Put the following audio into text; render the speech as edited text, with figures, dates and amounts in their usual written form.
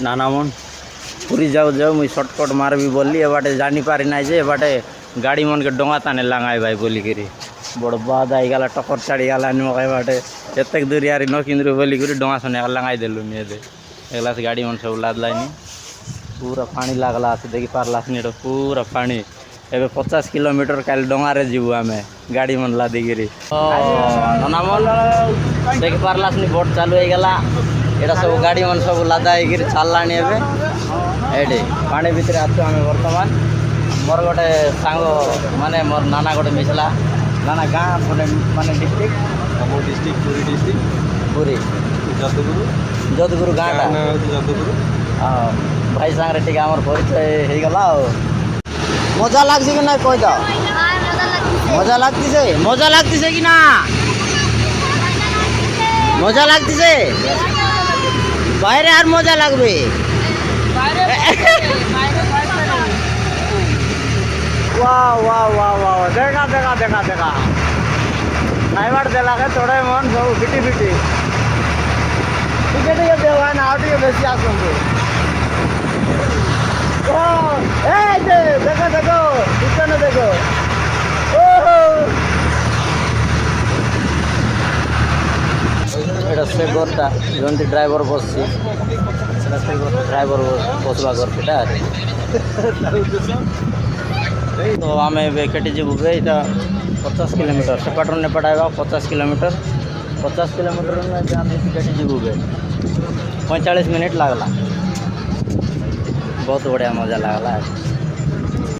नाना मन पूरी जाऊ जाऊ मुई सर्टकट मारबी बोली एबाटे जानी पारि ना जे एबाटे गाड़ी मन के डोंगा ताने लांगाई भाई बोली करी बड़ बाद आई गला टकर चढ़ी गला मकई बाटे एतक दूर यार न किंद्रु बोली करी डोंगा सने लांगाई देलु नि दे एगला से गाड़ी मन सब लाद लाइनी पूरा पानी लागला से देखि पारलास नि पूरा पानी एबे 50 किलोमीटर काल डोंगारे जीवु आमे गाड़ी मन लादी गिरी नाना मन देखि पारलास नि बोट चालू हो गला एटा सब गाड़ी मन सब लादा हो गिरी छाड़लानी एबे एडी पानी भितर आछो आमे वर्तमान मोर गोटे सांग माने मोर नाना गोटे मिसला नाना गाँ माने डिस्ट्रिक्ट ଆମ डिस्ट्रिक्ट पुरी डिस्ट्रिक्ट पूरी जदुगुरु जोधपुर गाँटा जदुगुरु भाई सांगे टिके आमर परिचय हो गला मजा लागছে कि ना कह दो मजा लागतीছে मजा लागतीছে कि ना मजा लागतीছে বাইরে আর মজা লাগবে वाह वाह वाह वाह देखा देखा देखा देखा ड्राइवर देला के थोड़े मन सब फिटी फिटी टिके टिके देवा ना आउट के बेसी आसंतु ओ ए देखो देखो पिछने देखो ओहो एटा से गोरटा जोंती ड्राइवर बसছি एटा से गोरटा ड्राइवर बसवा गोरटा तो आम केटी जीवु बे इटा 50 किलोमीटर सेपाटर नेपाट आएगा 50 किलोमीटर में केटी जीवु बे 45 मिनट लागला बहुत बढ़िया मजा लागला।